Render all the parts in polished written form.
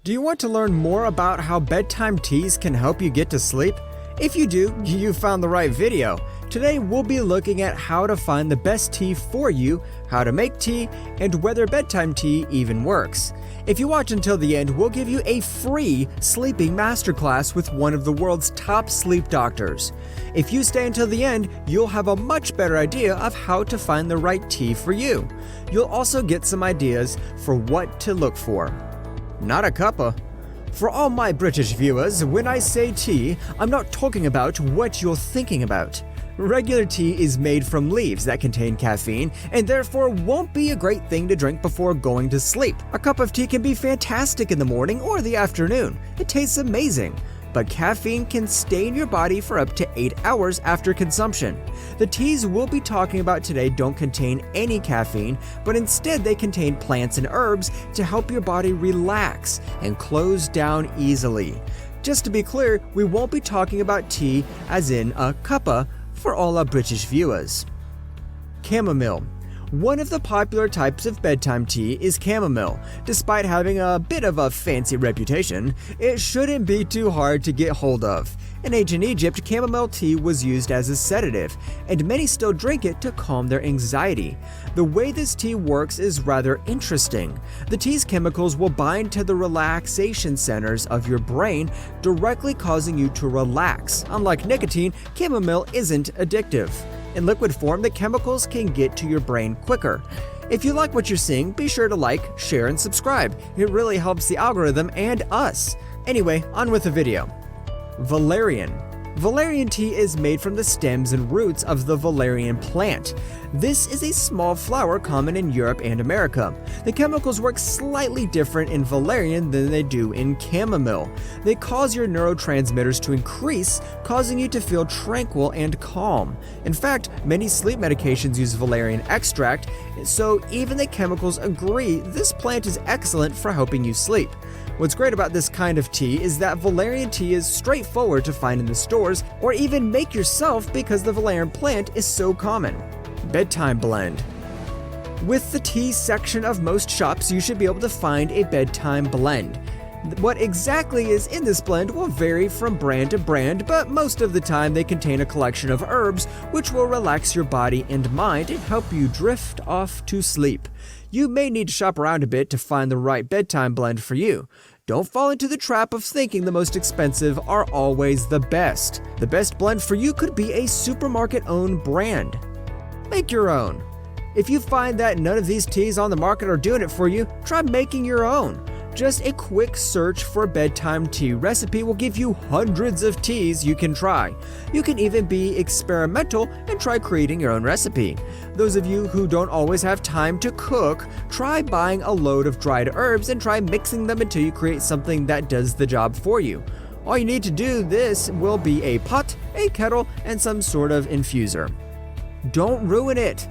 Do you want to learn more about how bedtime teas can help you get to sleep? If you do, you found the right video. Today we'll be looking at how to find the best tea for you, how to make tea, and whether bedtime tea even works. If you watch until the end, we'll give you a free sleeping masterclass with one of the world's top sleep doctors. If you stay until the end, you'll have a much better idea of how to find the right tea for you. You'll also get some ideas for what to look for. Not a cuppa. For all my British viewers, when I say tea, I'm not talking about what you're thinking about. Regular tea is made from leaves that contain caffeine and therefore won't be a great thing to drink before going to sleep. A cup of tea can be fantastic in the morning or the afternoon. It tastes amazing. But caffeine can stay in your body for up to 8 hours after consumption. The teas we'll be talking about today don't contain any caffeine, but instead they contain plants and herbs to help your body relax and close down easily. Just to be clear, we won't be talking about tea as in a cuppa for all our British viewers. Chamomile. One of the popular types of bedtime tea is chamomile. Despite having a bit of a fancy reputation, it shouldn't be too hard to get hold of. In ancient Egypt, chamomile tea was used as a sedative, and many still drink it to calm their anxiety. The way this tea works is rather interesting. The tea's chemicals will bind to the relaxation centers of your brain, directly causing you to relax. Unlike nicotine, chamomile isn't addictive. In liquid form, the chemicals can get to your brain quicker. If you like what you're seeing, be sure to like, share, and subscribe. It really helps the algorithm and us. Anyway, on with the video. Valerian. Valerian tea is made from the stems and roots of the valerian plant. This is a small flower common in Europe and America. The chemicals work slightly different in valerian than they do in chamomile. They cause your neurotransmitters to increase, causing you to feel tranquil and calm. In fact, many sleep medications use valerian extract, so even the chemicals agree this plant is excellent for helping you sleep. What's great about this kind of tea is that valerian tea is straightforward to find in the stores or even make yourself because the valerian plant is so common. Bedtime blend. With the tea section of most shops, you should be able to find a bedtime blend. What exactly is in this blend will vary from brand to brand, but most of the time they contain a collection of herbs which will relax your body and mind and help you drift off to sleep. You may need to shop around a bit to find the right bedtime blend for you. Don't fall into the trap of thinking the most expensive are always the best. The best blend for you could be a supermarket-owned brand. Make your own. If you find that none of these teas on the market are doing it for you, try making your own. Just a quick search for bedtime tea recipe will give you hundreds of teas you can try. You can even be experimental and try creating your own recipe. Those of you who don't always have time to cook, try buying a load of dried herbs and try mixing them until you create something that does the job for you. All you need to do this will be a pot, a kettle, and some sort of infuser. Don't ruin it.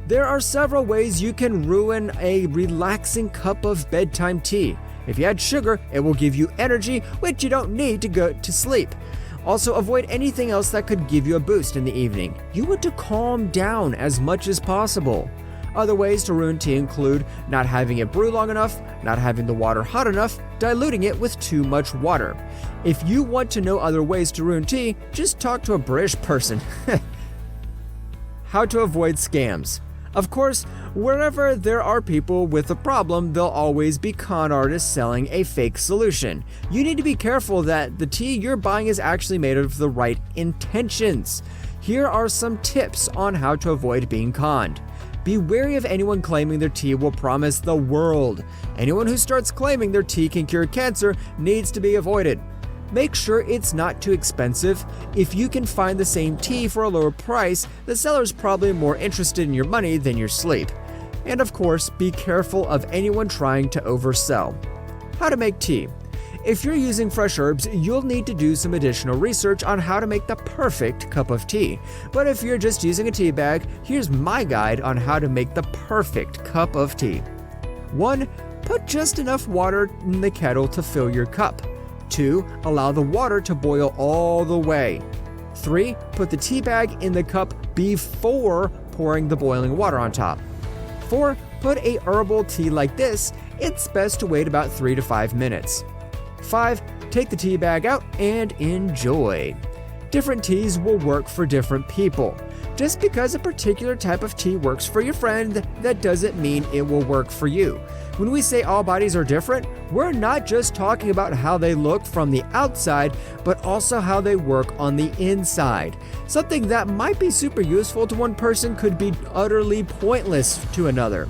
There are several ways you can ruin a relaxing cup of bedtime tea. If you add sugar, it will give you energy, which you don't need to go to sleep. Also, avoid anything else that could give you a boost in the evening. You want to calm down as much as possible. Other ways to ruin tea include not having it brew long enough, not having the water hot enough, diluting it with too much water. If you want to know other ways to ruin tea, just talk to a British person. How to avoid scams. Of course, wherever there are people with a problem, there'll always be con artists selling a fake solution. You need to be careful that the tea you're buying is actually made of the right intentions. Here are some tips on how to avoid being conned. Be wary of anyone claiming their tea will promise the world. Anyone who starts claiming their tea can cure cancer needs to be avoided. Make sure it's not too expensive. If you can find the same tea for a lower price, the seller's probably more interested in your money than your sleep. And of course, be careful of anyone trying to oversell. How to make tea. If you're using fresh herbs, you'll need to do some additional research on how to make the perfect cup of tea. But if you're just using a tea bag, here's my guide on how to make the perfect cup of tea. 1. Put just enough water in the kettle to fill your cup. 2. Allow the water to boil all the way. 3. Put the tea bag in the cup before pouring the boiling water on top. 4. Put a herbal tea like this it's best to wait about 3 to 5 minutes. 5. Take the tea bag out and enjoy. Different teas will work for different people. Just because a particular type of tea works for your friend, that doesn't mean it will work for you. When we say all bodies are different, we're not just talking about how they look from the outside, but also how they work on the inside. Something that might be super useful to one person could be utterly pointless to another.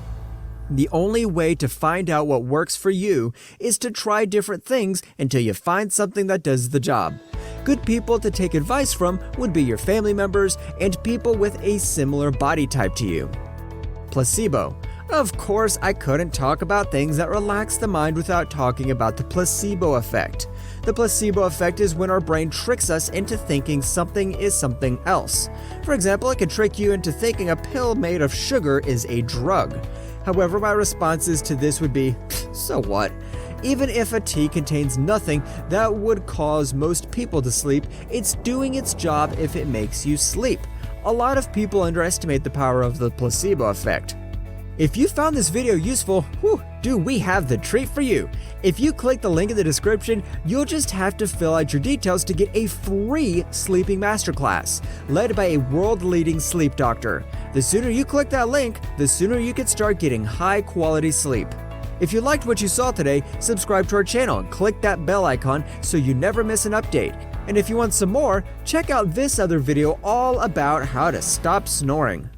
The only way to find out what works for you is to try different things until you find something that does the job. Good people to take advice from would be your family members and people with a similar body type to you. Placebo. Of course, I couldn't talk about things that relax the mind without talking about the placebo effect. The placebo effect is when our brain tricks us into thinking something is something else. For example, it can trick you into thinking a pill made of sugar is a drug. However, my responses to this would be, so what? Even if a tea contains nothing that would cause most people to sleep, it's doing its job if it makes you sleep. A lot of people underestimate the power of the placebo effect. If you found this video useful, do we have the treat for you. If you click the link in the description, you'll just have to fill out your details to get a free sleeping masterclass, led by a world-leading sleep doctor. The sooner you click that link, the sooner you can start getting high-quality sleep. If you liked what you saw today, subscribe to our channel and click that bell icon so you never miss an update. And if you want some more, check out this other video all about how to stop snoring.